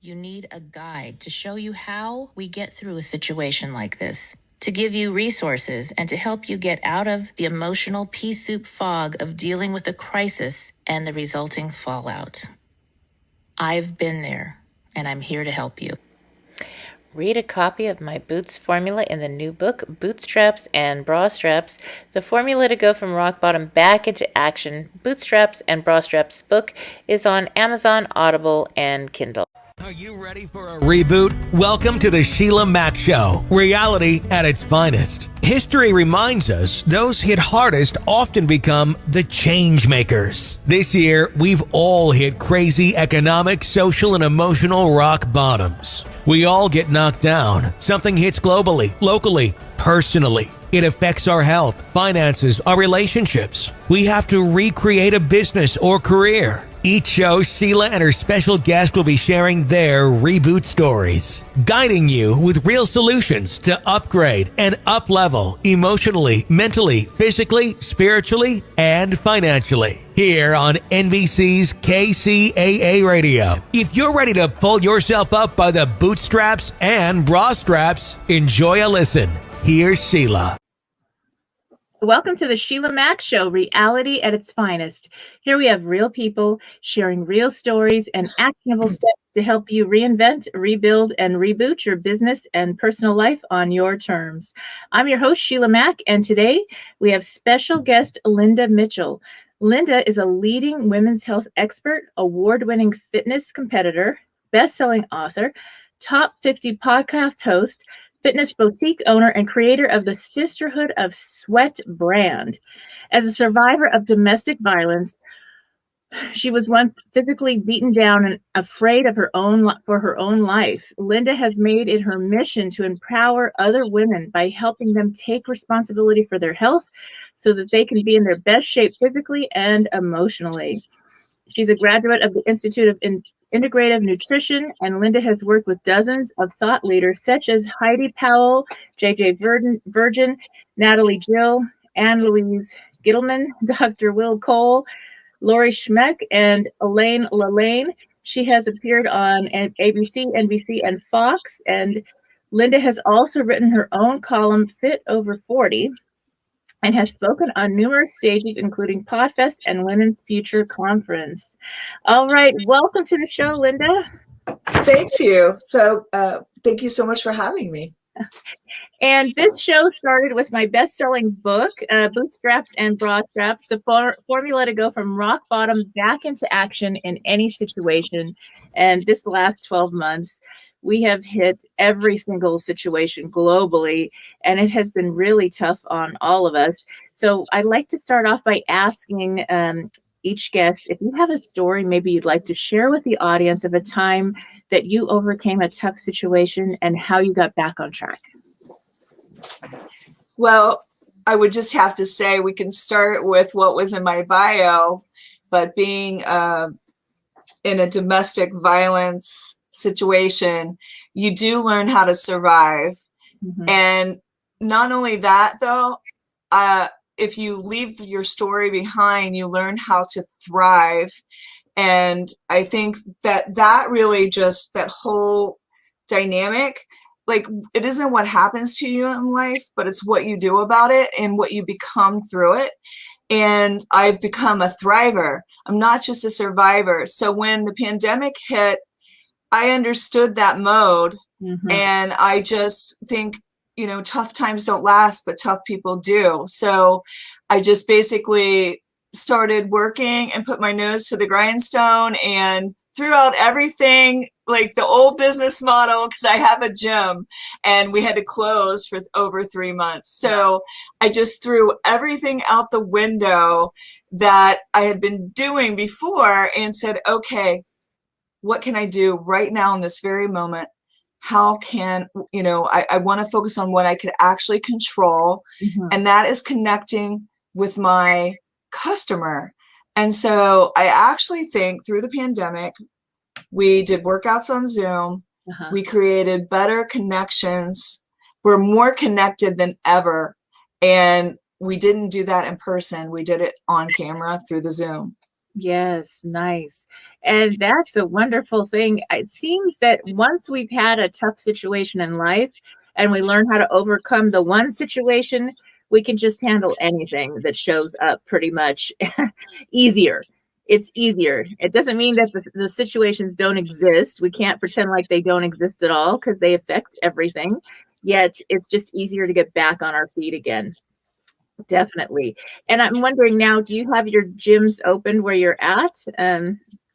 You need a guide to show you how we get through a situation like this, to give you resources and to help you get out of the emotional pea soup fog of dealing with a crisis and the resulting fallout. I've been there, and I'm here to help you. Read a copy of my Boots formula in the new book, Bootstraps and Bra Straps, the formula to go from rock bottom back into action. Bootstraps and Bra Straps book is on Amazon, Audible, and Kindle. Are you ready for a reboot? Welcome to the Sheila Mack Show, reality at its finest. History reminds us those hit hardest often become the change makers. This year, we've all hit crazy economic, social, and emotional rock bottoms. We all get knocked down. Something hits globally, locally, personally. It affects our health, finances, our relationships. We have to recreate a business or career. Each show, Sheila and her special guest will be sharing their reboot stories, guiding you with real solutions to upgrade and up-level emotionally, mentally, physically, spiritually, and financially. Here on NBC's KCAA Radio. If you're ready to pull yourself up by the bootstraps and bra straps, enjoy a listen. Here's Sheila. Welcome to the Sheila Mack Show, reality at its finest. Here we have real people sharing real stories and actionable steps to help you reinvent, rebuild, and reboot your business and personal life on your terms. I'm your host, Sheila Mack, and today we have special guest Linda Mitchell. Linda is a leading women's health expert, award-winning fitness competitor, best-selling author, top 50 podcast host, fitness boutique owner, and creator of the Sisterhood of Sweat brand. As a survivor of domestic violence, she was once physically beaten down and afraid of for her own life. Linda has made it her mission to empower other women by helping them take responsibility for their health so that they can be in their best shape physically and emotionally. She's a graduate of the Institute of Integrative Nutrition, and Linda has worked with dozens of thought leaders such as Heidi Powell, J.J. Virgin, Natalie Jill, Anne-Louise Gittleman, Dr. Will Cole, Lori Schmeck, and Elaine Lalaine. She has appeared on ABC, NBC, and Fox, and Linda has also written her own column, Fit Over 40, and has spoken on numerous stages, including Podfest and Women's Future Conference. All right, welcome to the show, Linda. Thank you. So thank you so much for having me. And this show started with my best-selling book, Bootstraps and Bra Straps, the formula to go from rock bottom back into action in any situation. And this last 12 months, we have hit every single situation globally, and it has been really tough on all of us. So I'd like to start off by asking each guest, if you have a story maybe you'd like to share with the audience of a time that you overcame a tough situation and how you got back on track. Well, I would just have to say we can start with what was in my bio, but being in a domestic violence situation, you do learn how to survive. Mm-hmm. And not only that, though, if you leave your story behind, you learn how to thrive. And I think that really just, that whole dynamic, like, it isn't what happens to you in life, but it's what you do about it and what you become through it. And I've become a thriver. I'm not just a survivor. So when the pandemic hit, I understood that mode. Mm-hmm. And I just think, tough times don't last, but tough people do. So I just basically started working and put my nose to the grindstone and threw out everything, like the old business model, because I have a gym and we had to close for over 3 months. So I just threw everything out the window that I had been doing before and said, okay, what can I do right now in this very moment? How can, I want to focus on what I could actually control. Mm-hmm. And that is connecting with my customer. And so I actually think through the pandemic, we did workouts on Zoom. Uh-huh. We created better connections. We're more connected than ever. And we didn't do that in person. We did it on camera through the Zoom. Yes, nice. And that's a wonderful thing. It seems that once we've had a tough situation in life and we learn how to overcome the one situation, we can just handle anything that shows up pretty much easier. It's easier. It doesn't mean that the situations don't exist. We can't pretend like they don't exist at all because they affect everything. Yet it's just easier to get back on our feet again. Definitely. And I'm wondering now, do you have your gyms open where you're at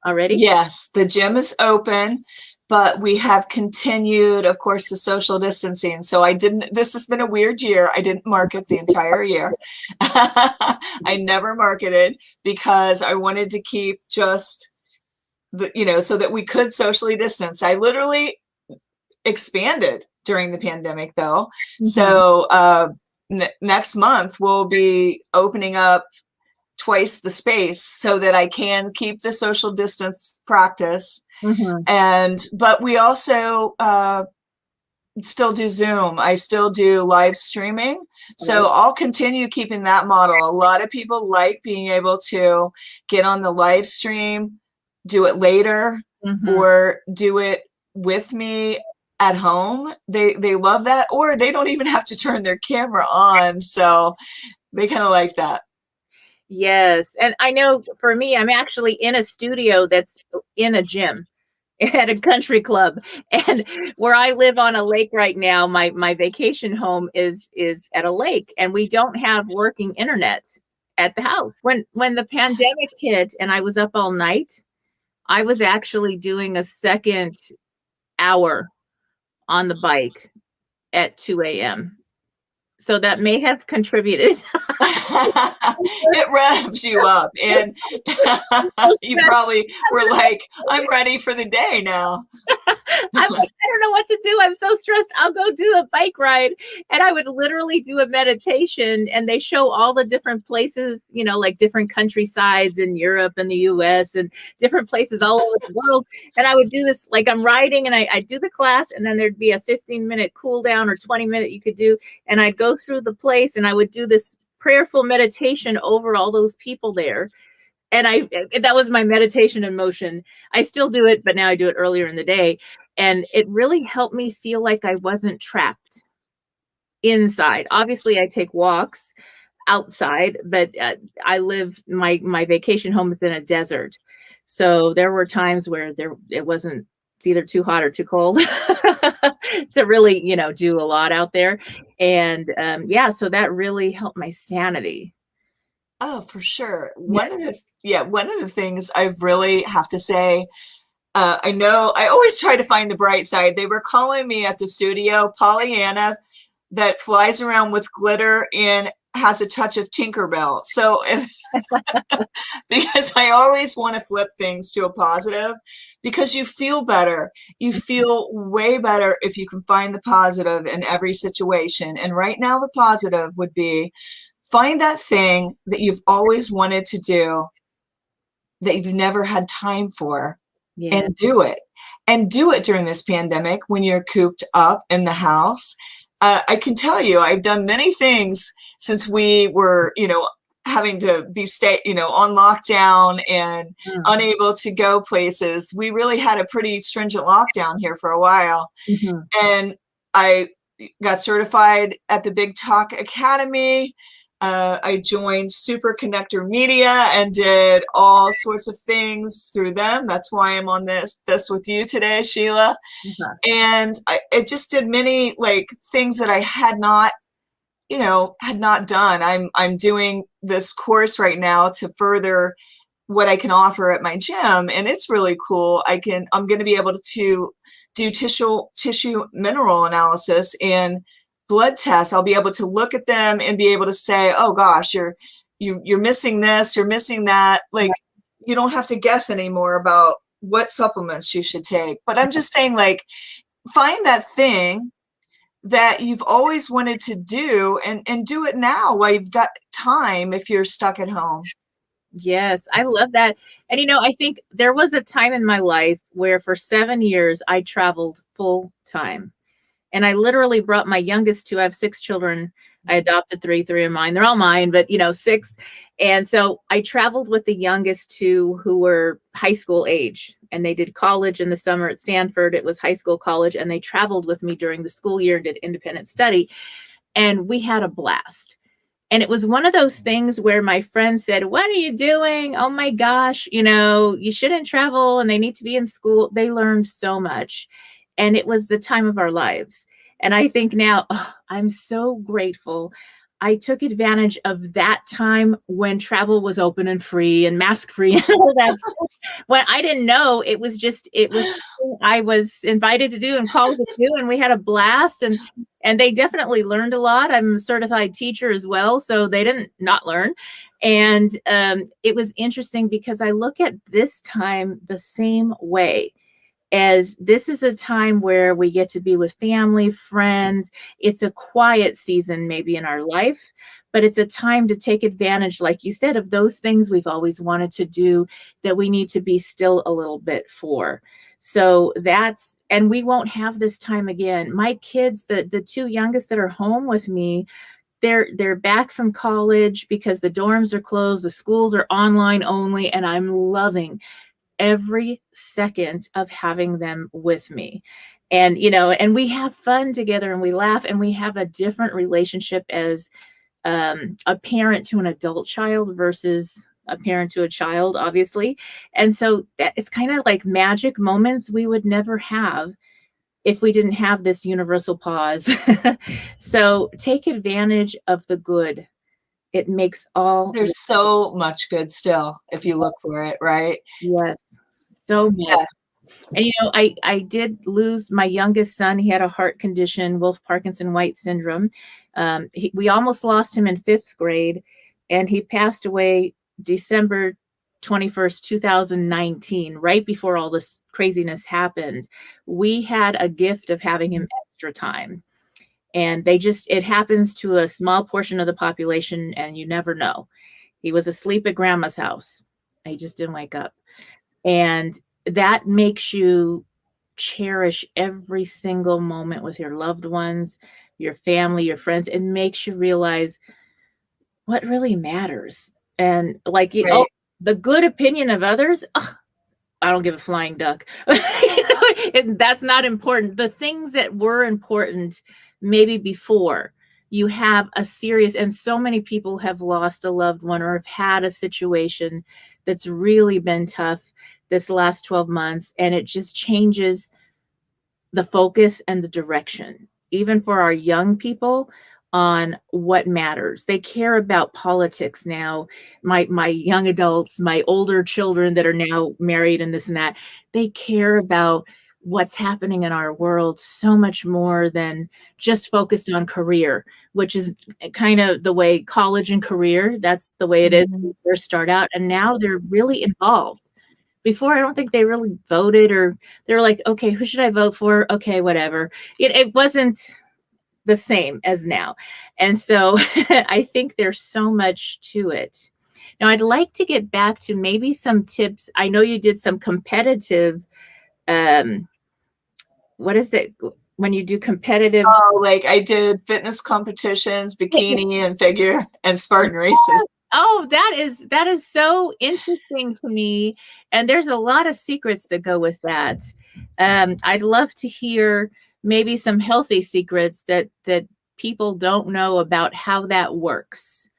already? Yes, the gym is open, but we have continued, of course, the social distancing. So this has been a weird year. I didn't market the entire year. I never marketed because I wanted to keep just so that we could socially distance. I literally expanded during the pandemic though. Mm-hmm. So next month we'll be opening up twice the space so that I can keep the social distance practice. Mm-hmm. But we also still do Zoom. I still do live streaming. Mm-hmm. So I'll continue keeping that model. A lot of people like being able to get on the live stream, do it later, mm-hmm. or do it with me at home. They love that, or they don't even have to turn their camera on. So they kind of like that. Yes. And I know for me, I'm actually in a studio that's in a gym at a country club. And where I live on a lake right now, my vacation home is at a lake, and we don't have working internet at the house. When the pandemic hit and I was up all night, I was actually doing a second hour on the bike at 2 a.m. So that may have contributed. It revs you up, and you probably were like, I'm ready for the day now. I'm like, I don't know what to do. I'm so stressed. I'll go do a bike ride. And I would literally do a meditation, and they show all the different places, like different countrysides in Europe and the US and different places all over the world. And I would do this, like I'm riding, and I'd do the class, and then there'd be a 15-minute cool down or 20-minute you could do. And I'd go through the place, and I would do this prayerful meditation over all those people there. And that was my meditation in motion. I still do it, but now I do it earlier in the day. And it really helped me feel like I wasn't trapped inside. Obviously, I take walks outside, but my vacation home is in a desert. So there were times where it's either too hot or too cold to really, do a lot out there. And so that really helped my sanity. Oh, for sure. One of the things I really have to say, I know I always try to find the bright side. They were calling me at the studio Pollyanna that flies around with glitter and has a touch of Tinkerbell. So because I always want to flip things to a positive, because you feel better. You feel way better if you can find the positive in every situation. And right now the positive would be find that thing that you've always wanted to do that you've never had time for, and do it. And do it during this pandemic when you're cooped up in the house. I can tell you, I've done many things since we were, having to be on lockdown and unable to go places. We really had a pretty stringent lockdown here for a while. Mm-hmm. And I got certified at the Big Talk Academy. I joined Super Connector Media and did all sorts of things through them. That's why I'm on this with you today, Sheila. Mm-hmm. And it just did many things that I had not done. I'm doing this course right now to further what I can offer at my gym, and it's really cool. I'm going to be able to do tissue mineral analysis and blood tests. I'll be able to look at them and be able to say, oh gosh, you're missing this, you're missing that. You don't have to guess anymore about what supplements you should take. But I'm just saying, find that thing that you've always wanted to do and do it now while you've got time if you're stuck at home. Yes, I love that. And, I think there was a time in my life where for 7 years I traveled full time. And I literally brought my youngest I have 6 children. I adopted three of mine. They're all mine, but 6. And so I traveled with the youngest two who were high school age, and they did college in the summer at Stanford. It was high school, college, and they traveled with me during the school year and did independent study. And we had a blast. And it was one of those things where my friend said, "What are you doing? Oh my gosh, you shouldn't travel and they need to be in school." They learned so much. And it was the time of our lives. And I think now, I'm so grateful I took advantage of that time when travel was open and free and mask free and all that stuff. When I didn't know, it was I was invited to do and called to do, and we had a blast, and they definitely learned a lot. I'm a certified teacher as well, so they didn't not learn. And it was interesting because I look at this time the same way, as this is a time where we get to be with family, friends. It's a quiet season maybe in our life, but it's a time to take advantage, like you said, of those things we've always wanted to do that we need to be still a little bit for. So and we won't have this time again. My kids, the two youngest that are home with me, they're back from college because the dorms are closed, the schools are online only, and I'm loving every second of having them with me. And and we have fun together, and we laugh, and we have a different relationship as a parent to an adult child versus a parent to a child, obviously. And so it's kind of like magic moments we would never have if we didn't have this universal pause. So take advantage of the good. It makes all. There's so much good still if you look for it, right? Yes, so much. Yeah. And I did lose my youngest son. He had a heart condition, Wolff-Parkinson-White syndrome. We almost lost him in 5th grade, and he passed away December 21st, 2019, right before all this craziness happened. We had a gift of having him extra time. And it happens to a small portion of the population, and you never know. He was asleep at grandma's house. He just didn't wake up. And that makes you cherish every single moment with your loved ones, your family, your friends. It makes you realize what really matters. And like, Right. The good opinion of others, I don't give a flying duck. That's not important. The things that were important maybe before, you have a serious, and so many people have lost a loved one or have had a situation that's really been tough this last 12 months. And it just changes the focus and the direction, even for our young people, on what matters. They care about politics now. My young adults, my older children that are now married and this and that, they care about what's happening in our world so much more than just focused on career, which is kind of the way college and career, that's the way it is when you first start out. And now they're really involved. Before, I don't think they really voted, or they were like, okay, who should I vote for? Okay, whatever. It wasn't the same as now. And so I think there's so much to it. Now, I'd like to get back to maybe some tips. I know you did some competitive, what is it when you do competitive? Oh, like I did fitness competitions, bikini and figure, and Spartan races. Oh, that is so interesting to me. And there's a lot of secrets that go with that. I'd love to hear maybe some healthy secrets that people don't know about how that works.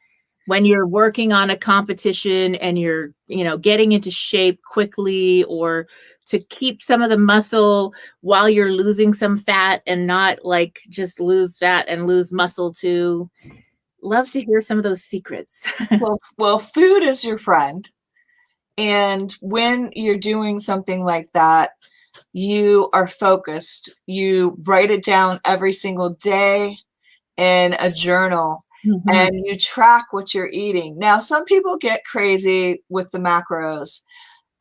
When you're working on a competition and you're, getting into shape quickly, or to keep some of the muscle while you're losing some fat, and not like just lose fat and lose muscle too. Love to hear some of those secrets. Well, food is your friend. And when you're doing something like that, you are focused. You write it down every single day in a journal, and you track what you're eating. Now, some people get crazy with the macros.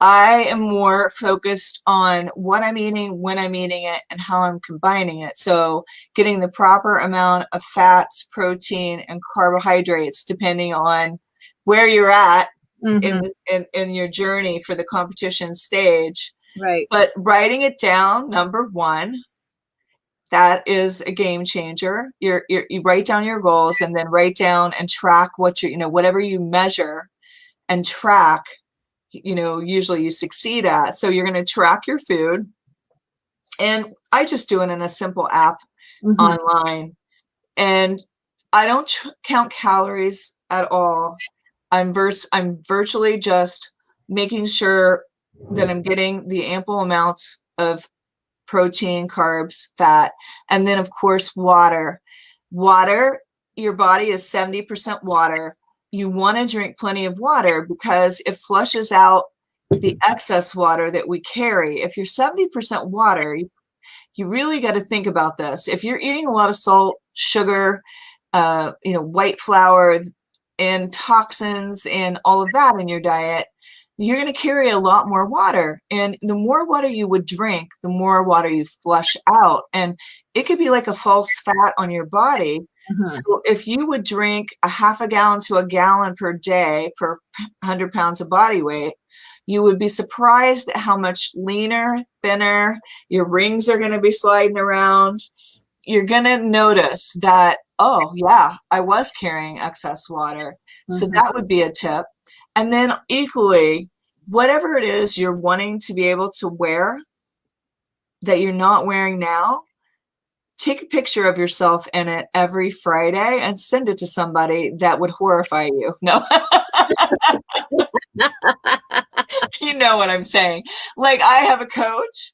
I am more focused on what I'm eating, when I'm eating it, and how I'm combining it. So getting the proper amount of fats, protein, and carbohydrates, depending on where you're at in your journey for the competition stage. Right. But writing it down, number one. That is a game changer. You write down your goals and then write down and track what whatever you measure and track, usually you succeed at. So you're going to track your food. And I just do it in a simple app online. And I don't count calories at all. I'm virtually just making sure that I'm getting the ample amounts of protein, carbs, fat, and then of course water. Water, your body is 70% water. You want to drink plenty of water because it flushes out the excess water that we carry. If you're 70% water, you really got to think about this. If you're eating a lot of salt, sugar, white flour, and toxins and all of that in your diet, you're going to carry a lot more water. And the more water you would drink, the more water you flush out. And it could be like a false fat on your body. So if you would drink a half a gallon to a gallon per day per 100 pounds of body weight, you would be surprised at how much leaner, thinner, your rings are going to be sliding around. You're going to notice that, oh yeah, I was carrying excess water. So that would be a tip. And then equally, whatever it is you're wanting to be able to wear that you're not wearing now, take a picture of yourself in it every Friday and send it to somebody that would horrify you. No. You know what I'm saying? Like, I have a coach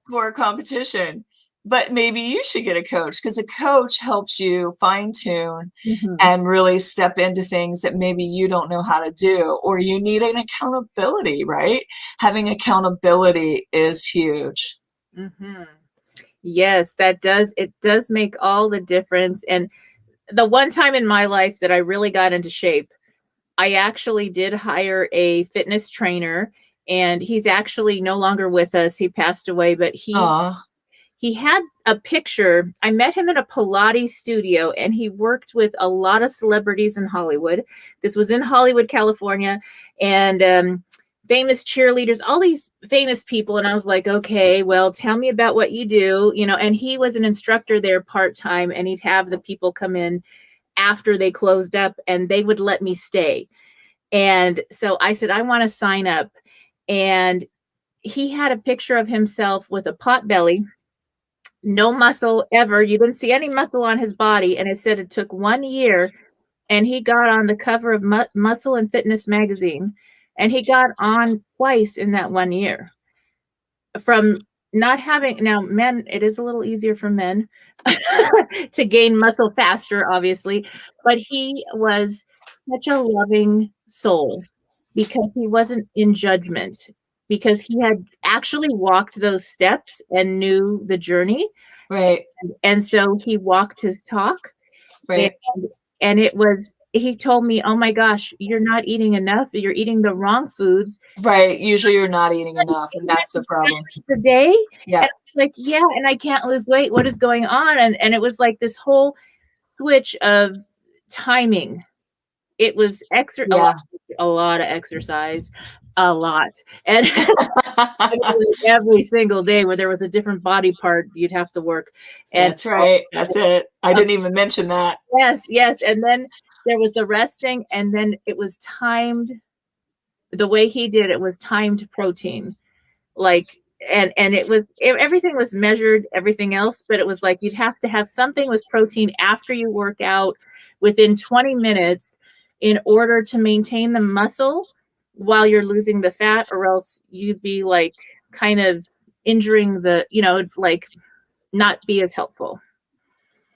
for a competition, but maybe you should get a coach, because a coach helps you fine tune and really step into things that maybe you don't know how to do, or you need an accountability, right? Having accountability is huge. Yes, it does make all the difference. And the one time in my life that I really got into shape, I actually did hire a fitness trainer, and he's actually no longer with us. He passed away, but he had a picture. I met him in a Pilates studio, and he worked with a lot of celebrities in Hollywood. This was in Hollywood, California, and famous cheerleaders, all these famous people. And I was like, okay, well, tell me about what you do, and he was an instructor there part-time, and he'd have the people come in after they closed up, and they would let me stay. And so I said, I want to sign up. And he had a picture of himself with a pot belly, no muscle ever. You didn't see any muscle on his body. And it said it took 1 year, and he got on the cover of Muscle and Fitness magazine. And he got on twice in that 1 year. From not having, now men, it is a little easier for men to gain muscle faster, obviously, but he was such a loving soul because he wasn't in judgment, because he had actually walked those steps and knew the journey. Right. And so he walked his talk. Right. And it was, he told me, oh my gosh, you're not eating enough. You're eating the wrong foods. Right. Usually you're not eating enough, and that's the problem. A day. Yeah. And I was like, yeah, and I can't lose weight. What is going on? And it was like this whole switch of timing. It was a lot of exercise, a lot. And every single day where there was a different body part, you'd have to work. And that's right. That's it. I didn't even mention that. Yes. And then there was the resting, and then it was timed. The way he did it was timed protein. Like, and everything was measured, everything else, but it was like you'd have to have something with protein after you work out within 20 minutes in order to maintain the muscle while you're losing the fat, or else you'd be like kind of injuring the, like not be as helpful.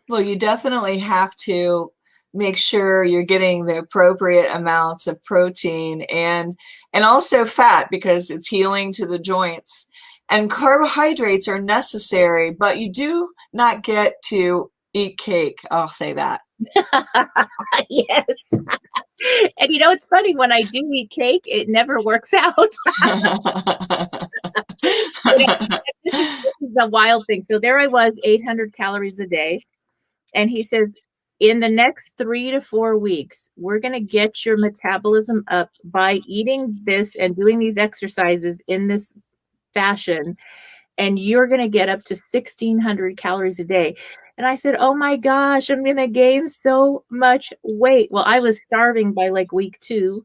Well, you definitely have to make sure you're getting the appropriate amounts of protein and also fat, because it's healing to the joints. And carbohydrates are necessary, but you do not get to eat cake. I'll say that. Yes. And it's funny, when I do eat cake, it never works out. This is the wild thing. So there I was, 800 calories a day. And he says, in the next 3 to 4 weeks, we're going to get your metabolism up by eating this and doing these exercises in this fashion. and you're going to get up to 1,600 calories a day. And I said, oh my gosh, I'm going to gain so much weight. Well, I was starving by like week 2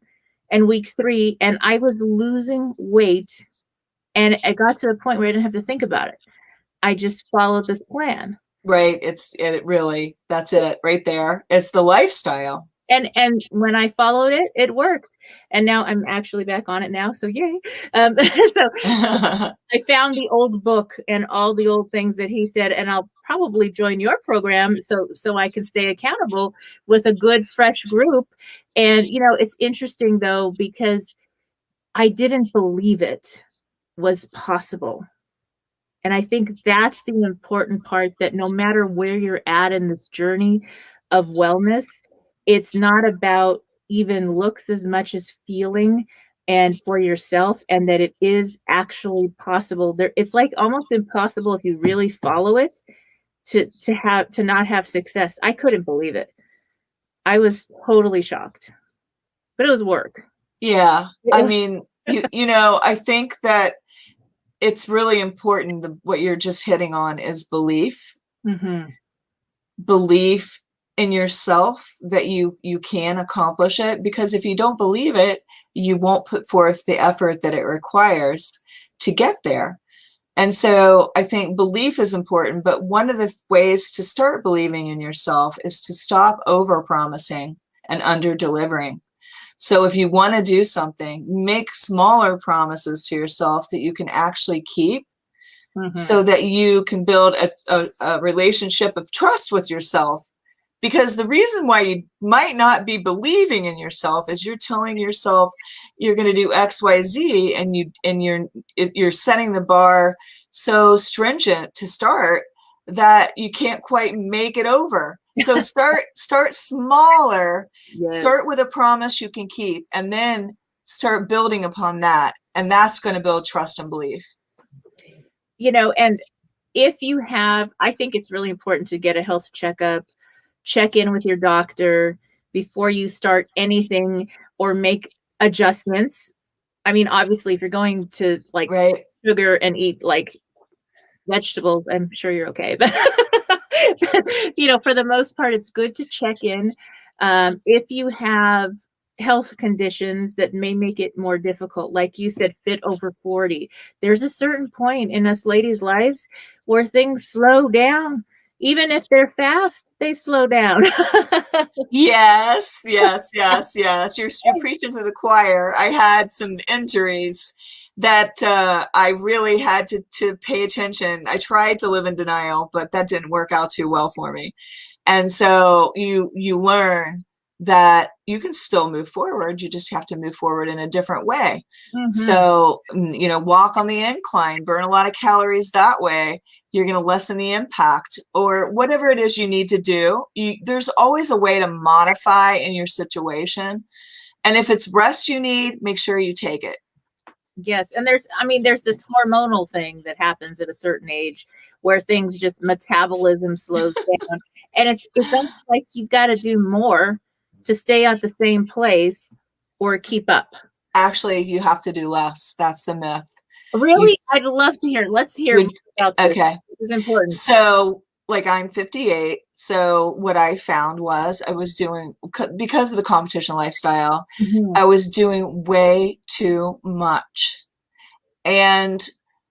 and week 3, and I was losing weight. And it got to the point where I didn't have to think about it. I just followed this plan. Right. It really, that's it right there. It's the lifestyle. And when I followed it, it worked. And now I'm actually back on it now. So yay. So I found the old book and all the old things that he said, and I'll probably join your program so I can stay accountable with a good, fresh group. And, you know, it's interesting though, because I didn't believe it was possible. And I think that's the important part, that no matter where you're at in this journey of wellness, it's not about even looks as much as feeling and for yourself, and that it is actually possible. It's like almost impossible if you really follow it to not have success. I couldn't believe it. I was totally shocked, but it was work. Yeah. I mean, you know, I think that it's really important. What you're just hitting on is belief. Mm-hmm. Belief in yourself that you can accomplish it, because if you don't believe it, you won't put forth the effort that it requires to get there. And so I think belief is important, but one of the ways to start believing in yourself is to stop over promising and under delivering. So if you want to do something, make smaller promises to yourself that you can actually keep, so that you can build a relationship of trust with yourself. Because the reason why you might not be believing in yourself is you're telling yourself you're going to do X, Y, Z, and you're setting the bar so stringent to start that you can't quite make it over. So start smaller, yes. Start with a promise you can keep, and then start building upon that. And that's going to build trust and belief. You know, and if you have, I think it's really important to get a health checkup, check in with your doctor before you start anything or make adjustments. I mean, obviously, if you're going to like sugar and eat like vegetables, I'm sure you're okay. But you know, for the most part, it's good to check in. If you have health conditions that may make it more difficult, like you said, fit over 40, there's a certain point in us ladies' lives where things slow down. Even if they're fast, they slow down. Yes. You're preaching to the choir. I had some injuries that I really had to pay attention. I tried to live in denial, but that didn't work out too well for me. And so you learn that you can still move forward. You just have to move forward in a different way. Mm-hmm. So, you know, walk on the incline, burn a lot of calories that way. You're going to lessen the impact, or whatever it is you need to do. There's always a way to modify in your situation. And if it's rest you need, make sure you take it. Yes. And there's this hormonal thing that happens at a certain age where things just metabolism slows down. And it's almost like you've got to do more to stay at the same place or keep up. Actually, you have to do less. That's the myth. Really? I'd love to hear. Let's hear about this. Okay. This is important. So, like, I'm 58. So what I found was I was doing, because of the competition lifestyle, I was doing way too much. And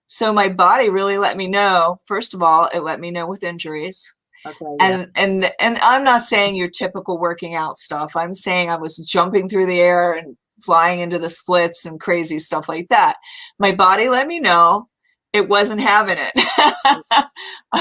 so my body really let me know. First of all, it let me know with injuries. Okay, yeah. And I'm not saying your typical working out stuff. I'm saying I was jumping through the air and flying into the splits and crazy stuff like that. My body let me know it wasn't having it.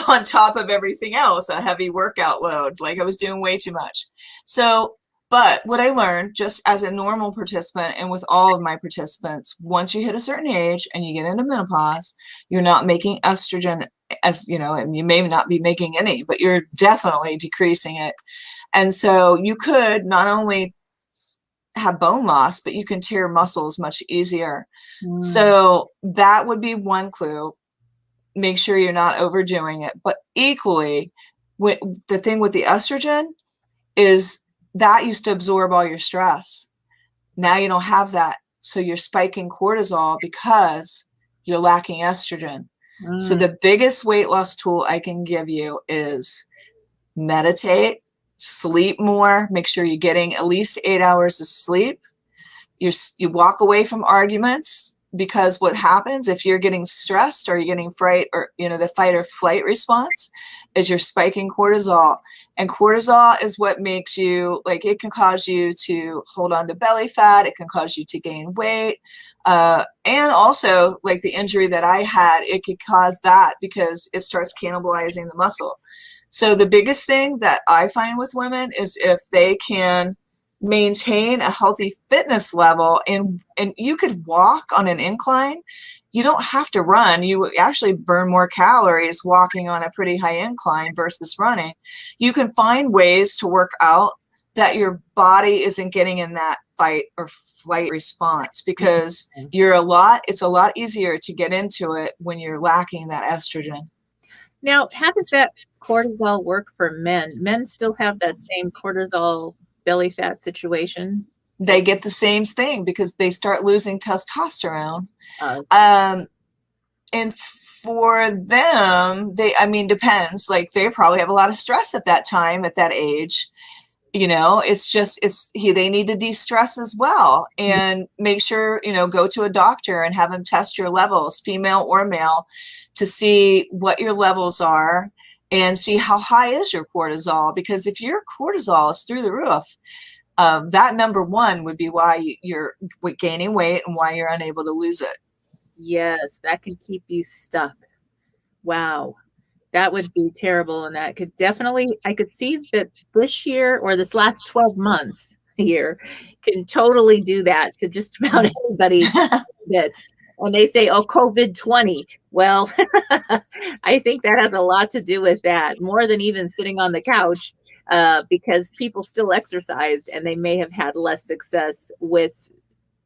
On top of everything else, a heavy workout load, like I was doing way too much. So, but what I learned just as a normal participant, and with all of my participants, once you hit a certain age and you get into menopause, you're not making estrogen, as you know, and you may not be making any, but you're definitely decreasing it. And so you could not only have bone loss, but you can tear muscles much easier. So that would be one clue. Make sure you're not overdoing it. But equally, the thing with the estrogen is that used to absorb all your stress. Now you don't have that. So you're spiking cortisol because you're lacking estrogen. So the biggest weight loss tool I can give you is meditate, sleep more, make sure you're getting at least 8 hours of sleep. You walk away from arguments, because what happens if you're getting stressed or you're getting fright, or the fight or flight response, is you're spiking cortisol. And cortisol is what makes you, like, it can cause you to hold on to belly fat, it can cause you to gain weight, and also, like the injury that I had, it could cause that because it starts cannibalizing the muscle. So the biggest thing that I find with women is if they can maintain a healthy fitness level, and you could walk on an incline. You don't have to run. You actually burn more calories walking on a pretty high incline versus running. You can find ways to work out that your body isn't getting in that fight or flight response, because it's a lot easier to get into it when you're lacking that estrogen. Now, how does that cortisol work for men? Men still have that same cortisol belly fat situation? They get the same thing because they start losing testosterone. And for them, depends. Like, they probably have a lot of stress at that time, at that age. They need to de-stress as well, and make sure, go to a doctor and have them test your levels, female or male, to see what your levels are and see how high is your cortisol. Because if your cortisol is through the roof, that number one would be why you're gaining weight and why you're unable to lose it. Yes, that can keep you stuck. Wow. That would be terrible. And that could definitely, I could see that this year, or this last 12 months here, can totally do that to just about anybody. And they say, oh, COVID-20. Well, I think that has a lot to do with that, more than even sitting on the couch, because people still exercised and they may have had less success with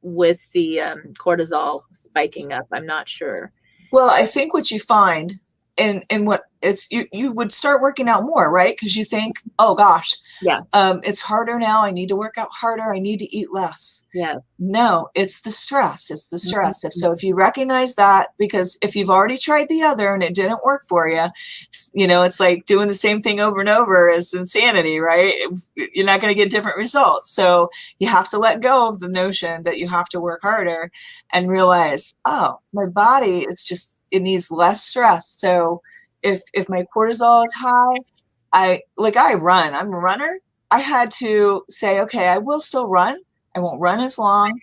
the cortisol spiking up. I'm not sure. Well, I think what you find, and what it's, you would start working out more, right? Because you think, oh gosh, yeah, it's harder now. I need to work out harder. I need to eat less. Yeah. No, it's the stress. It's the stress. So if you recognize that, because if you've already tried the other and it didn't work for you, it's like doing the same thing over and over is insanity, right? You're not going to get different results. So you have to let go of the notion that you have to work harder and realize, oh, my body, it needs less stress. So if my cortisol is high, I run. I'm a runner. I had to say, okay, I will still run. I won't run as long.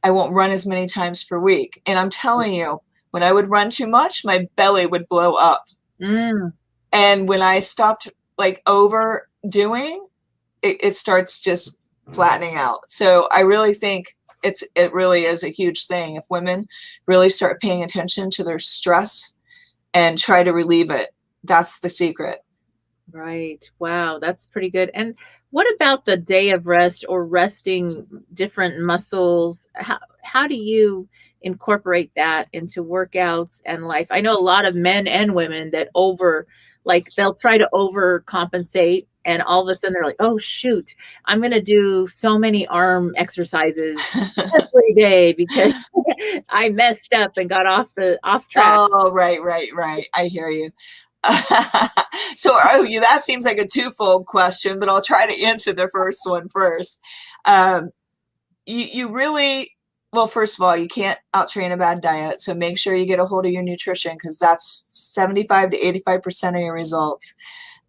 I won't run as many times per week. And I'm telling you, when I would run too much, my belly would blow up. And when I stopped overdoing, it starts just flattening out. So I really think it really is a huge thing. If women really start paying attention to their stress and try to relieve it, that's the secret. Right. Wow. That's pretty good. And what about the day of rest, or resting different muscles? How do you incorporate that into workouts and life? I know a lot of men and women that they'll try to overcompensate, and all of a sudden they're like, oh shoot, I'm going to do so many arm exercises every day because I messed up and got off track. Oh, right. I hear you. So that seems like a twofold question, but I'll try to answer the first one first. You really, well, first of all, you can't outtrain a bad diet. So make sure you get a hold of your nutrition, because that's 75 to 85% of your results.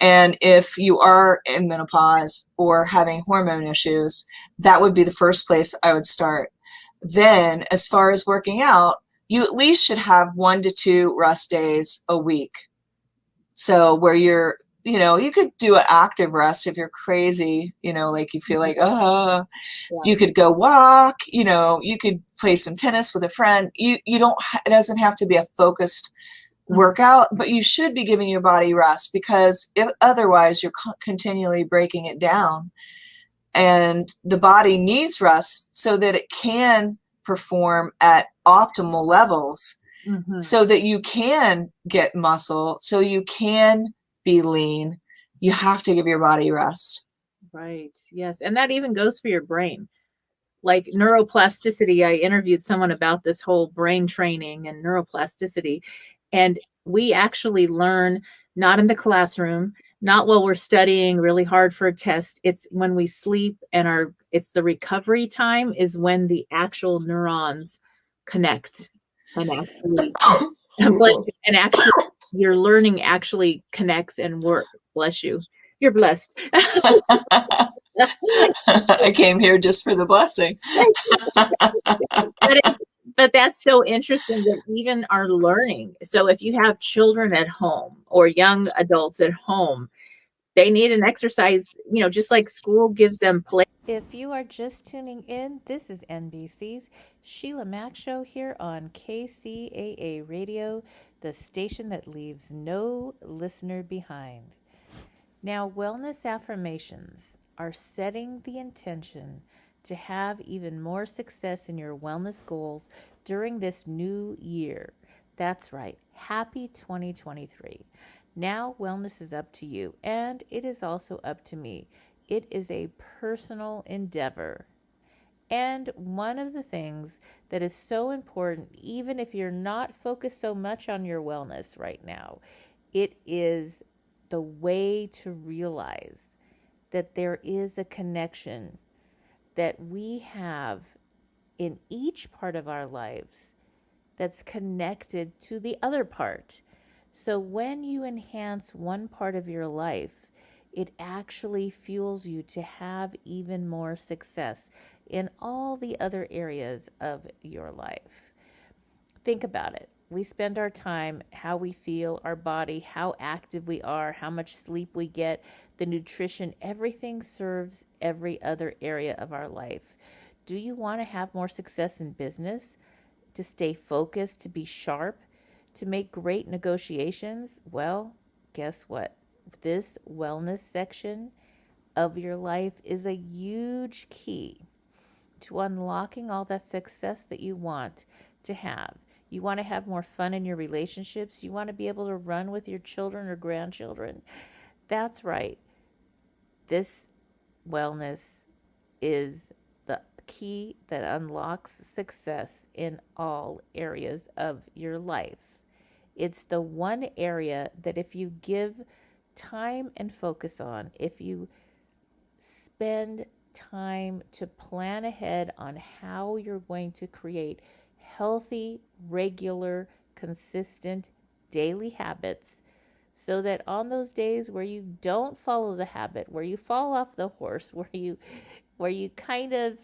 And if you are in menopause or having hormone issues, that would be the first place I would start. Then, as far as working out, you at least should have 1 to 2 rest days a week. So where you're, you could do an active rest if you're crazy, like you feel like, you could go walk, you could play some tennis with a friend. It doesn't have to be a focused workout, but you should be giving your body rest, because otherwise you're continually breaking it down. And the body needs rest so that it can perform at optimal levels. So that you can get muscle, so you can be lean. You have to give your body rest. Right. Yes. And that even goes for your brain. Like neuroplasticity, I interviewed someone about this whole brain training and neuroplasticity. And we actually learn not in the classroom, not while we're studying really hard for a test. It's when we sleep and it's the recovery time is when the actual neurons connect and actually, and actually your learning actually connects and works. Bless you. You're blessed. I came here just for the blessing. But that's so interesting that even our learning. So if you have children at home or young adults at home, they need an exercise, just like school gives them play. If you are just tuning in, this is NBC's Sheila Mack Show here on KCAA Radio, the station that leaves no listener behind. Now, wellness affirmations are setting the intention to have even more success in your wellness goals during this new year. That's right. Happy 2023. Now, wellness is up to you, and it is also up to me. It is a personal endeavor. And one of the things that is so important, even if you're not focused so much on your wellness right now, it is the way to realize that there is a connection that we have in each part of our lives that's connected to the other part. So when you enhance one part of your life, it actually fuels you to have even more success in all the other areas of your life. Think about it. We spend our time, how we feel, our body, how active we are, how much sleep we get, the nutrition, everything serves every other area of our life. Do you want to have more success in business? To stay focused, to be sharp, to make great negotiations? Well, guess what? This wellness section of your life is a huge key to unlocking all that success that you want to have. You want to have more fun in your relationships. You want to be able to run with your children or grandchildren. That's right. This wellness is the key that unlocks success in all areas of your life. It's the one area that if you give time and focus on, if you spend time to plan ahead on how you're going to create healthy, regular, consistent daily habits, so that on those days where you don't follow the habit, where you fall off the horse, where you kind of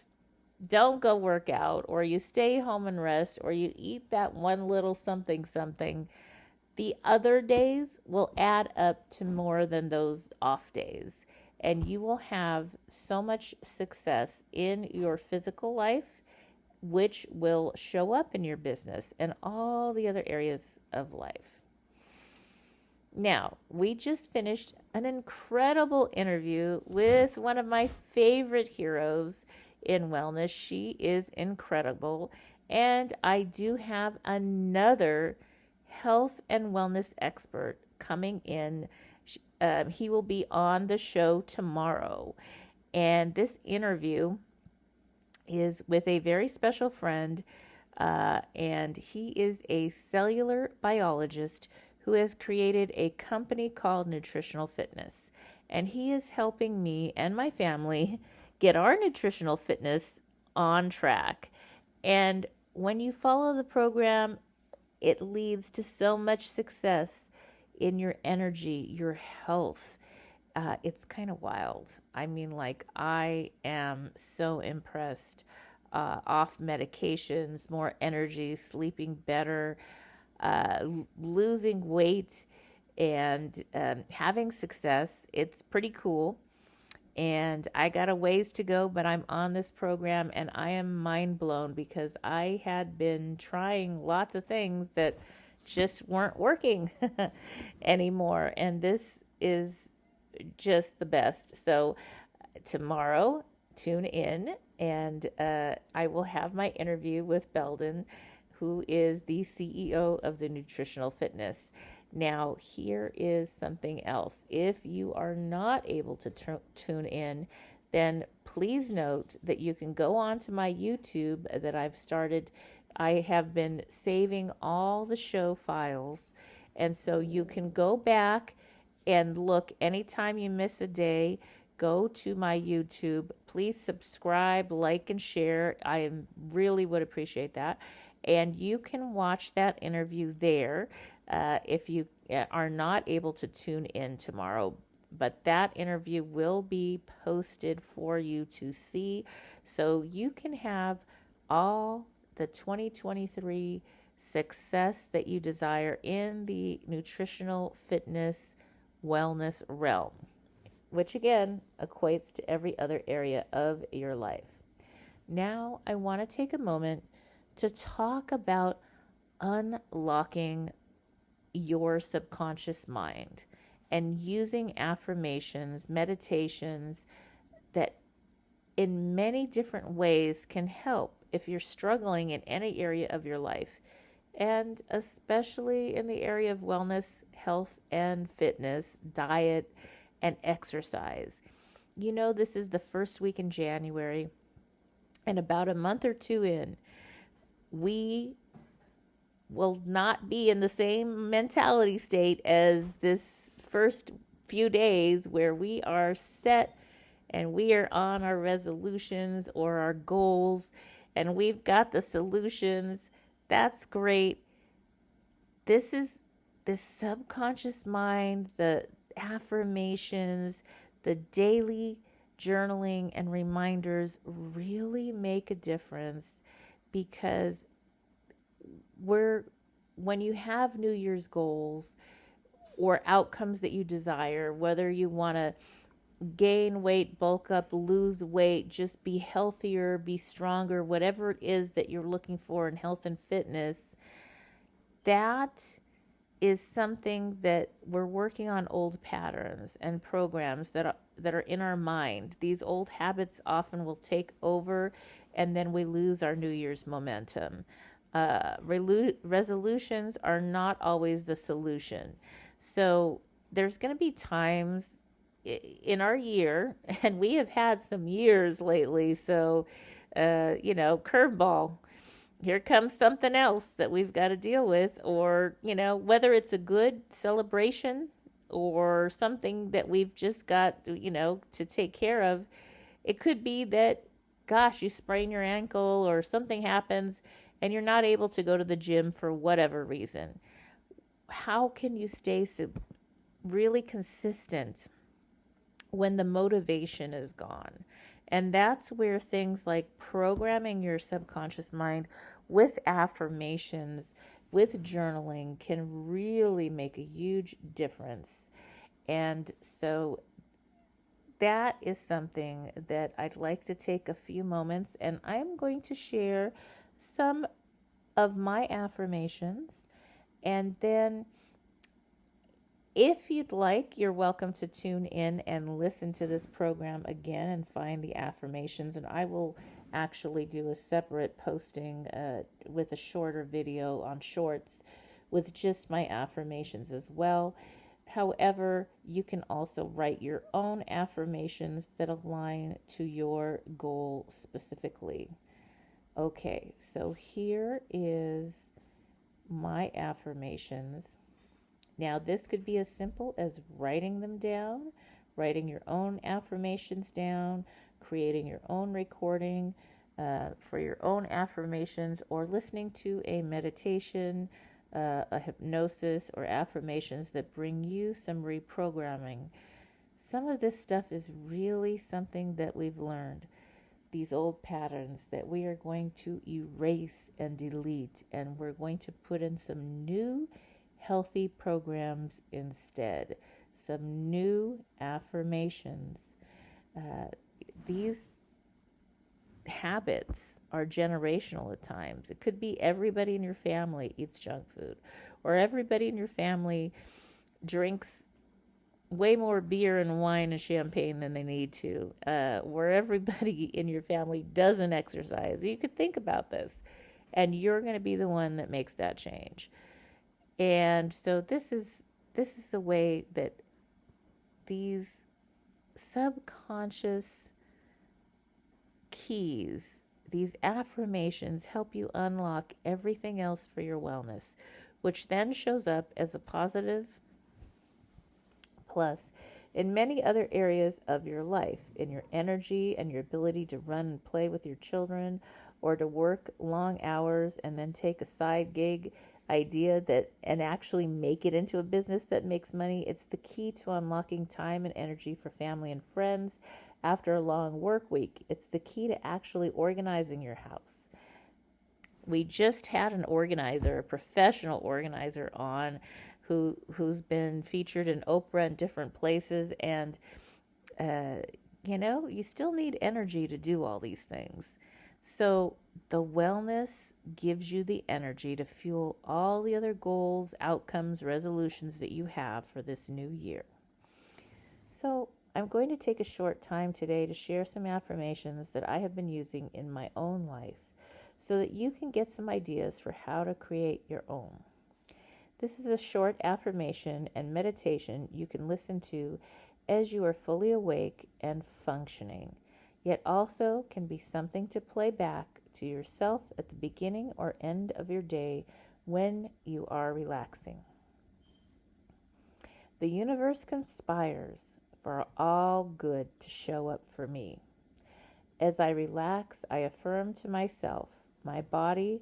don't go work out, or you stay home and rest, or you eat that one little something something, the other days will add up to more than those off days. And you will have so much success in your physical life, which will show up in your business and all the other areas of life. Now, we just finished an incredible interview with one of my favorite heroes in wellness. She is incredible. And I do have another health and wellness expert coming in. He will be on the show tomorrow. And this interview is with a very special friend, and he is a cellular biologist who has created a company called Nutritional Fitness. And he is helping me and my family get our nutritional fitness on track. And when you follow the program, it leads to so much success in your energy, your health. It's kind of wild. I mean, like, I am so impressed. Off medications, more energy, sleeping better, losing weight, and having success. It's pretty cool. And I got a ways to go, but I'm on this program and I am mind blown because I had been trying lots of things that just weren't working anymore. And this is just the best. So tomorrow, tune in, and I will have my interview with Belden, who is the CEO of the Nutritional Fitness. Now, here is something else. If you are not able to tune in, then please note that you can go on to my YouTube that I've started I have been saving all the show files, and so you can go back and look anytime you miss a day. Go to my YouTube. Please subscribe, like, and share. I really would appreciate that. And you can watch that interview there if you are not able to tune in tomorrow. But that interview will be posted for you to see, so you can have all the 2023 success that you desire in the nutritional fitness wellness realm, which again equates to every other area of your life. Now, I want to take a moment to talk about unlocking your subconscious mind and using affirmations, meditations that in many different ways can help if you're struggling in any area of your life, and especially in the area of wellness, health, and fitness, diet, and exercise. You know, this is the first week in January, and about a month or two in, we will not be in the same mentality state as this first few days where we are set and we are on our resolutions or our goals and we've got the solutions. That's great. This is the subconscious mind, the affirmations, the daily journaling and reminders really make a difference, because when you have New Year's goals or outcomes that you desire, whether you want to gain weight, bulk up, lose weight, just be healthier, be stronger, whatever it is that you're looking for in health and fitness, that is something that we're working on old patterns and programs that are in our mind. These old habits often will take over, and then we lose our New Year's momentum. Resolutions are not always the solution. So there's going to be times in our year, and we have had some years lately, so, curveball. Here comes something else that we've got to deal with, or, whether it's a good celebration or something that we've just got, to take care of. It could be that, gosh, you sprain your ankle or something happens and you're not able to go to the gym for whatever reason. How can you stay really consistent when the motivation is gone? And that's where things like programming your subconscious mind with affirmations, with journaling, can really make a huge difference. And so that is something that I'd like to take a few moments, and I'm going to share some of my affirmations. And then if you'd like, you're welcome to tune in and listen to this program again and find the affirmations. And I will actually do a separate posting with a shorter video on Shorts with just my affirmations as well. However, you can also write your own affirmations that align to your goal specifically. Okay, so here is my affirmations. Now, this could be as simple as writing them down, writing your own affirmations down, creating your own recording for your own affirmations, or listening to a meditation, a hypnosis, or affirmations that bring you some reprogramming. Some of this stuff is really something that we've learned, these old patterns that we are going to erase and delete, and we're going to put in some new healthy programs instead, some new affirmations. These habits are generational at times. It could be everybody in your family eats junk food, or everybody in your family drinks way more beer and wine and champagne than they need to, where everybody in your family doesn't exercise. You could think about this, and you're going to be the one that makes that change. And so this is the way that these subconscious keys These affirmations help you unlock everything else for your wellness, which then shows up as a positive plus in many other areas of your life, in your energy and your ability to run and play with your children, or to work long hours and then take a side gig idea that and actually make it into a business that makes money. It's the key to unlocking time and energy for family and friends after a long work week. It's the key to actually organizing your house. We just had an organizer, a professional organizer on who's been featured in Oprah and different places. And, you still need energy to do all these things. So the wellness gives you the energy to fuel all the other goals, outcomes, resolutions that you have for this new year. So I'm going to take a short time today to share some affirmations that I have been using in my own life so that you can get some ideas for how to create your own. This is a short affirmation and meditation you can listen to as you are fully awake and functioning, yet also can be something to play back to yourself at the beginning or end of your day when you are relaxing. The universe conspires for all good to show up for me. As I relax, I affirm to myself, my body,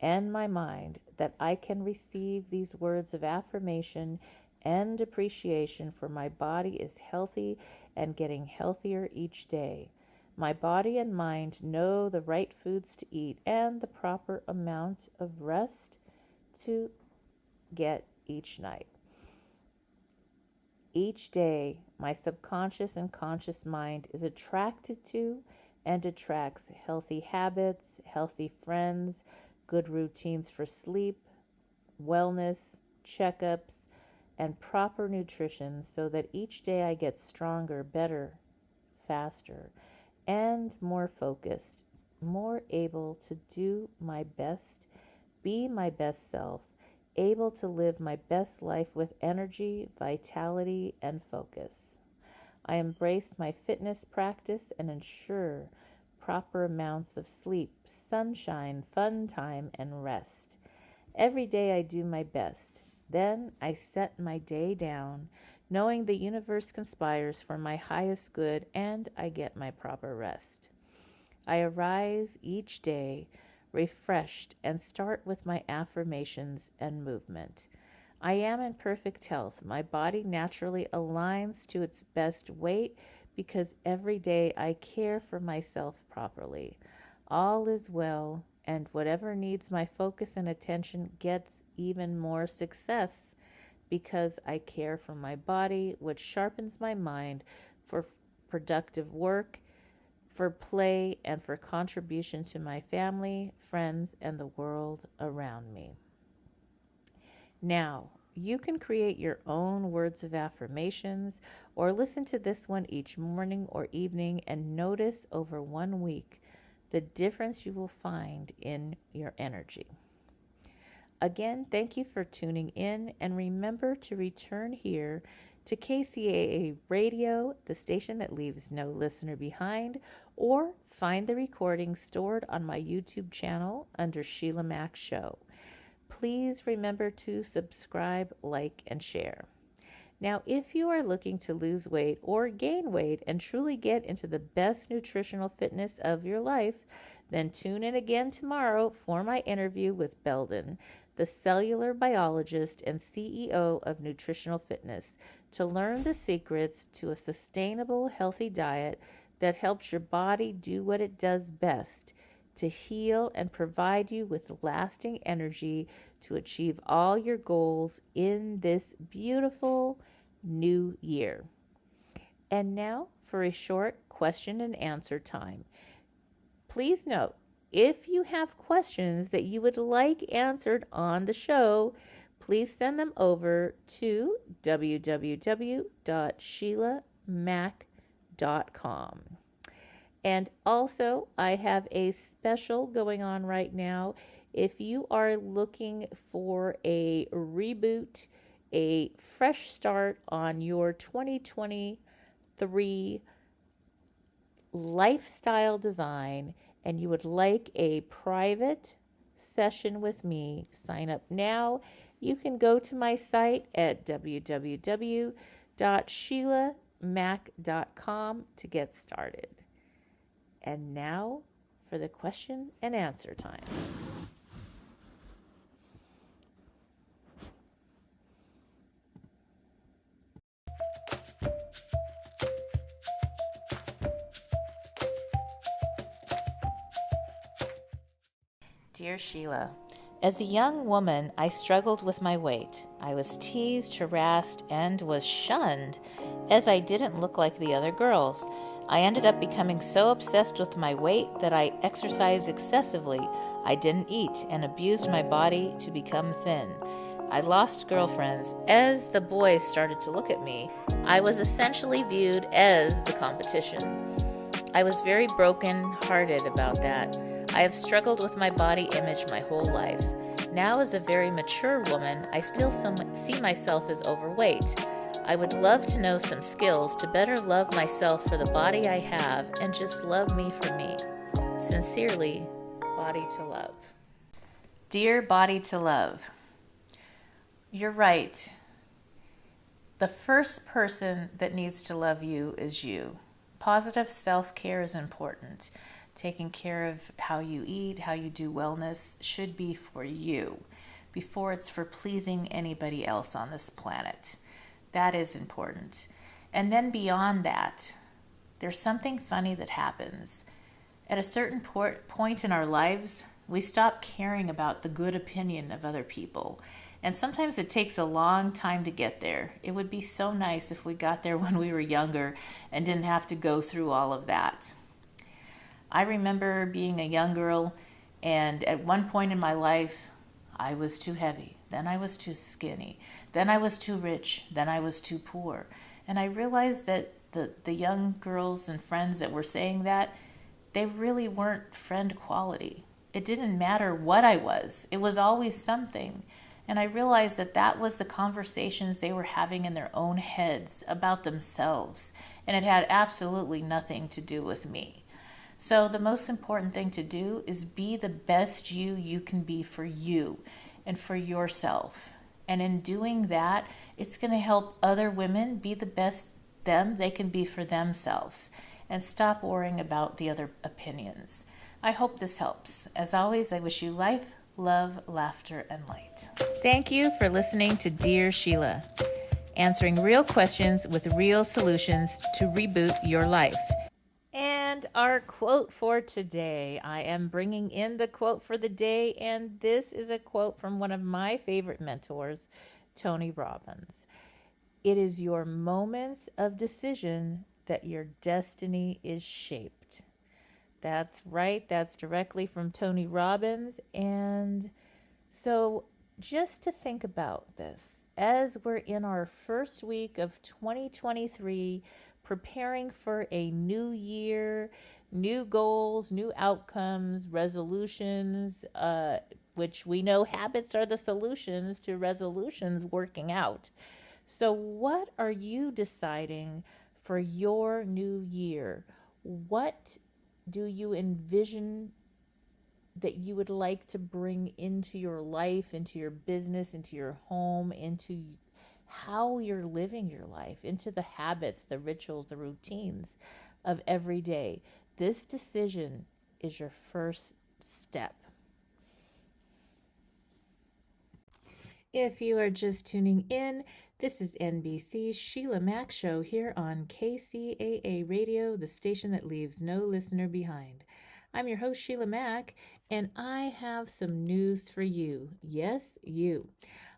and my mind that I can receive these words of affirmation and appreciation, for my body is healthy and getting healthier each day. My body and mind know the right foods to eat and the proper amount of rest to get each night. Each day, my subconscious and conscious mind is attracted to and attracts healthy habits, healthy friends, good routines for sleep, wellness, checkups, and proper nutrition, so that each day I get stronger, better, faster, and more focused, more able to do my best, be my best self, able to live my best life with energy, vitality, and focus. I embrace my fitness practice and ensure proper amounts of sleep, sunshine, fun time, and rest. Every day I do my best. Then I set my day down, knowing the universe conspires for my highest good, and I get my proper rest. I arise each day refreshed and start with my affirmations and movement. I am in perfect health. My body naturally aligns to its best weight because every day I care for myself properly. All is well, and whatever needs my focus and attention gets even more success because I care for my body, which sharpens my mind for productive work, for play, and for contribution to my family, friends, and the world around me. Now, you can create your own words of affirmations or listen to this one each morning or evening and notice over 1 week the difference you will find in your energy. Again, thank you for tuning in, and remember to return here to KCAA Radio, the station that leaves no listener behind, or find the recording stored on my YouTube channel under Sheila Mack Show. Please remember to subscribe, like, and share. Now, if you are looking to lose weight or gain weight and truly get into the best nutritional fitness of your life, then tune in again tomorrow for my interview with Belden, the cellular biologist and CEO of Nutritional Fitness, to learn the secrets to a sustainable, healthy diet that helps your body do what it does best, to heal and provide you with lasting energy to achieve all your goals in this beautiful new year. And now for a short question and answer time. Please note, if you have questions that you would like answered on the show, please send them over to www.sheilamack.com. And also, I have a special going on right now. If you are looking for a reboot, a fresh start on your 2023 lifestyle design and you would like a private session with me, sign up now. You can go to my site at www.sheilamac.com to get started. And now for the question and answer time. Dear Sheila, as a young woman, I struggled with my weight. I was teased, harassed, and was shunned as I didn't look like the other girls. I ended up becoming so obsessed with my weight that I exercised excessively. I didn't eat and abused my body to become thin. I lost girlfriends as the boys started to look at me. I was essentially viewed as the competition. I was very broken-hearted about that. I have struggled with my body image my whole life. Now, as a very mature woman, I still see myself as overweight. I would love to know some skills to better love myself for the body I have and just love me for me. Sincerely, Body to Love. Dear Body to Love, you're right. The first person that needs to love you is you. Positive self-care is important. Taking care of how you eat, how you do wellness should be for you before it's for pleasing anybody else on this planet. That is important. And then beyond that, there's something funny that happens. At a certain point in our lives, we stop caring about the good opinion of other people. And sometimes it takes a long time to get there. It would be so nice if we got there when we were younger and didn't have to go through all of that. I remember being a young girl, and at one point in my life, I was too heavy. Then I was too skinny. Then I was too rich. Then I was too poor. And I realized that the young girls and friends that were saying that, they really weren't friend quality. It didn't matter what I was. It was always something. And I realized that that was the conversations they were having in their own heads about themselves. And it had absolutely nothing to do with me. So the most important thing to do is be the best you can be for you and for yourself. And in doing that, it's going to help other women be the best them they can be for themselves and stop worrying about the other opinions. I hope this helps. As always, I wish you life, love, laughter, and light. Thank you for listening to Dear Sheila, answering real questions with real solutions to reboot your life. And our quote for today, I am bringing in the quote for the day, and this is a quote from one of my favorite mentors, Tony Robbins. It is your moments of decision that your destiny is shaped. That's right. That's directly from Tony Robbins. And so just to think about this, as we're in our first week of 2023, preparing for a new year, new goals, new outcomes, resolutions, which we know habits are the solutions to resolutions working out. So what are you deciding for your new year? What do you envision that you would like to bring into your life, into your business, into your home, into how you're living your life, into the habits, the rituals, the routines of every day? This decision is your first step. If you are just tuning in, this is NBC's Sheila Mac Show here on KCAA Radio, the station that leaves no listener behind. I'm your host, Sheila Mac, and I have some news for you. Yes, you.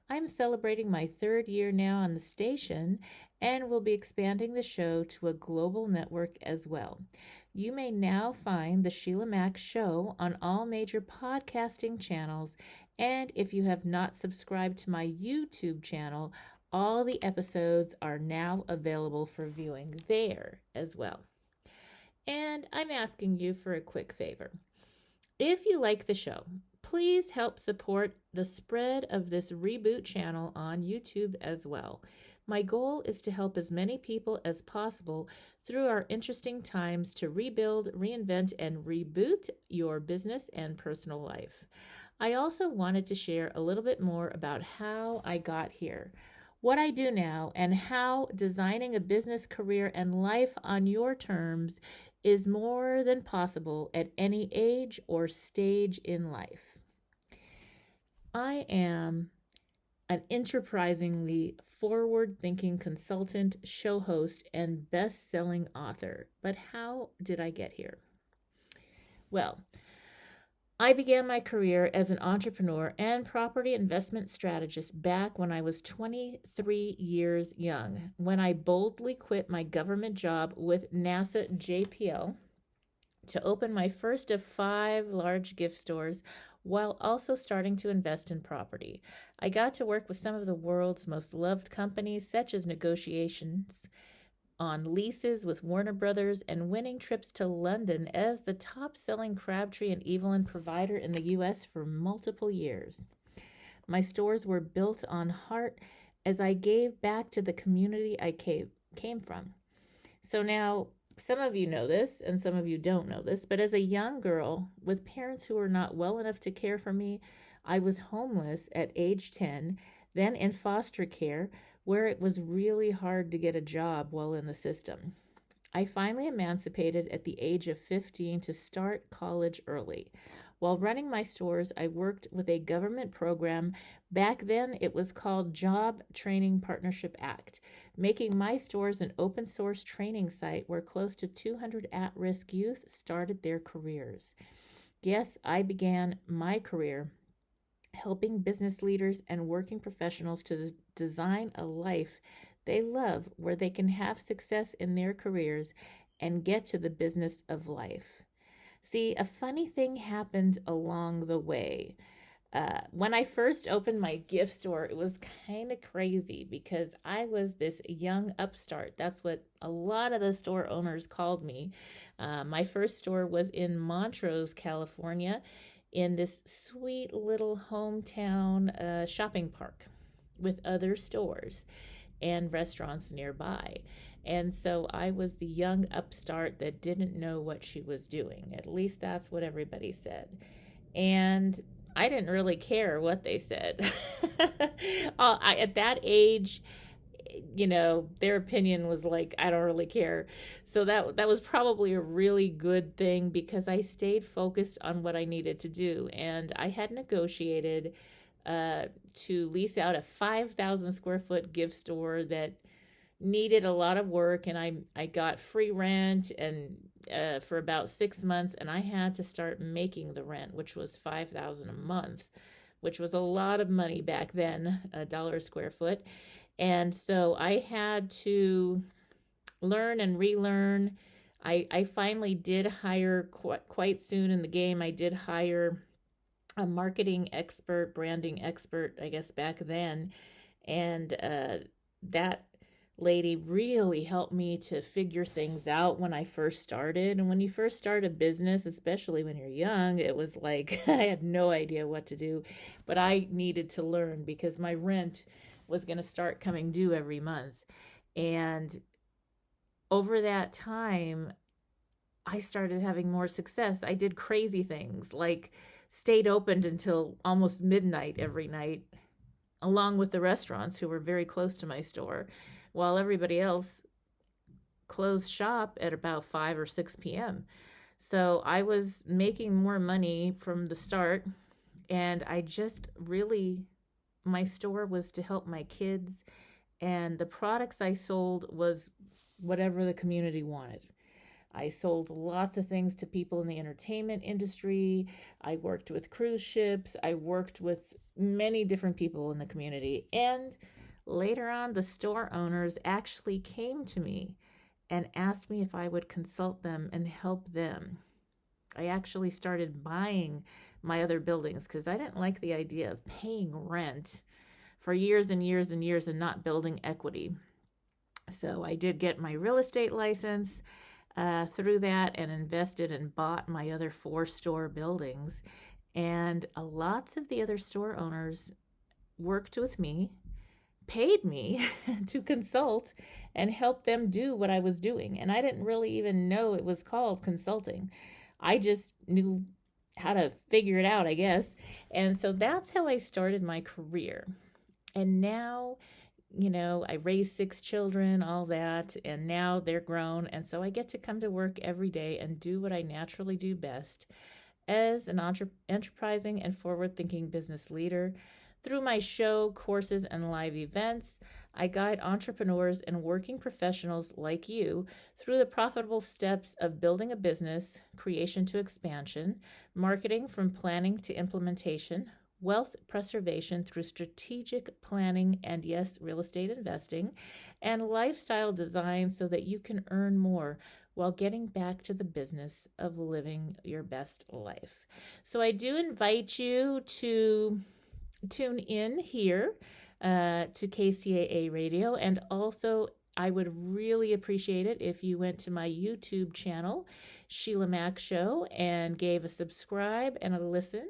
I'm celebrating my 3rd year now on the station and will be expanding the show to a global network as well. You may now find the Sheila Mac Show on all major podcasting channels, and if you have not subscribed to my YouTube channel, all the episodes are now available for viewing there as well. And I'm asking you for a quick favor. If you like the show, please help support the spread of this reboot channel on YouTube as well. My goal is to help as many people as possible through our interesting times to rebuild, reinvent, and reboot your business and personal life. I also wanted to share a little bit more about how I got here, what I do now, and how designing a business career and life on your terms is more than possible at any age or stage in life. I am an enterprisingly forward-thinking consultant, show host, and best-selling author. But how did I get here? Well, I began my career as an entrepreneur and property investment strategist back when I was 23 years young, when I boldly quit my government job with NASA JPL to open my first of 5 large gift stores while also starting to invest in property. I got to work with some of the world's most loved companies, such as negotiations on leases with Warner Brothers and winning trips to London as the top-selling Crabtree and Evelyn provider in the U.S. for multiple years. My stores were built on heart as I gave back to the community I came from. So now, some of you know this and some of you don't know this, but as a young girl with parents who were not well enough to care for me, I was homeless at age 10, then in foster care, where it was really hard to get a job while in the system. I finally emancipated at the age of 15 to start college early. While running my stores, I worked with a government program. Back then, it was called Job Training Partnership Act, making my stores an open source training site where close to 200 at-risk youth started their careers. Yes, I began my career helping business leaders and working professionals to design a life they love where they can have success in their careers and get to the business of life. See, a funny thing happened along the way. When I first opened my gift store, it was kind of crazy because I was this young upstart. That's what a lot of the store owners called me. My first store was in Montrose, California, in this sweet little hometown shopping park with other stores and restaurants nearby. And so I was the young upstart that didn't know what she was doing. At least that's what everybody said. And I didn't really care what they said. At that age, you know, their opinion was like, I don't really care. So that was probably a really good thing because I stayed focused on what I needed to do. And I had negotiated to lease out a 5,000 square foot gift store that needed a lot of work, and I got free rent and for about 6 months, and I had to start making the rent, which was $5,000 a month, which was a lot of money back then, $1 a square foot. And so I had to learn and relearn. I finally did hire quite soon in the game. I did hire a marketing expert, branding expert, I guess back then. And that lady really helped me to figure things out when I first started. And when you first start a business, especially when you're young, it was like I had no idea what to do, but I needed to learn because my rent was going to start coming due every month. And over that time, I started having more success. I did crazy things like stayed open until almost midnight every night, along with the restaurants who were very close to my store, while everybody else closed shop at about 5 or 6 p.m. So I was making more money from the start, and I just really, my store was to help my kids, and the products I sold was whatever the community wanted. I sold lots of things to people in the entertainment industry. I worked with cruise ships. I worked with many different people in the community. And later on, the store owners actually came to me and asked me if I would consult them and help them. I actually started buying my other buildings because I didn't like the idea of paying rent for years and years and years and not building equity. So I did get my real estate license through that and invested and bought my other 4 store buildings. And lots of the other store owners worked with me, paid me to consult and help them do what I was doing. And I didn't really even know it was called consulting. I just knew how to figure it out, I guess. And so that's how I started my career. And now, I raised 6 children, all that, and now they're grown. And so I get to come to work every day and do what I naturally do best as an enterprising and forward-thinking business leader. Through my show, courses, and live events, I guide entrepreneurs and working professionals like you through the profitable steps of building a business, creation to expansion, marketing from planning to implementation, wealth preservation through strategic planning and, yes, real estate investing, and lifestyle design so that you can earn more while getting back to the business of living your best life. So I do invite you to tune in here to KCAA Radio, and also I would really appreciate it if you went to my YouTube channel, Sheila Mack Show, and gave a subscribe and a listen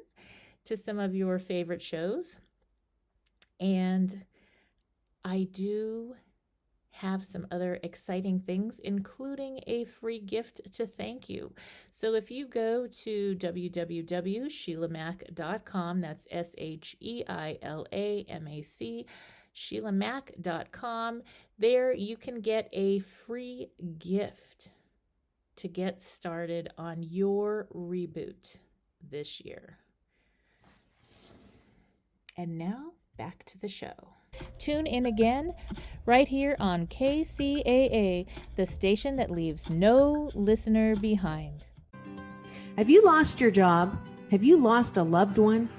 to some of your favorite shows. And I do have some other exciting things, including a free gift to thank you. So if you go to www.sheilamac.com, that's SHEILAMAC, SheilaMac.com, there you can get a free gift to get started on your reboot this year. And now back to the show. Tune in again right here on KCAA, the station that leaves no listener behind. Have you lost your job? Have you lost a loved one?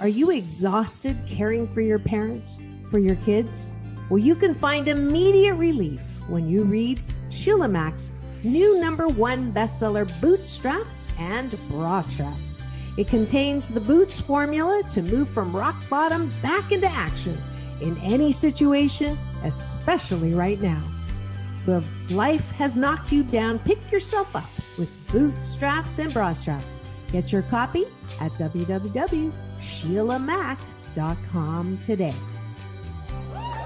Are you exhausted caring for your parents, for your kids? Well, you can find immediate relief when you read Sheila Mack's new #1 bestseller, Bootstraps and Bra Straps. It contains the Boots formula to move from rock bottom back into action in any situation, especially right now. So if life has knocked you down, pick yourself up with Bootstraps and Bra Straps. Get your copy at www.sheilamac.com today.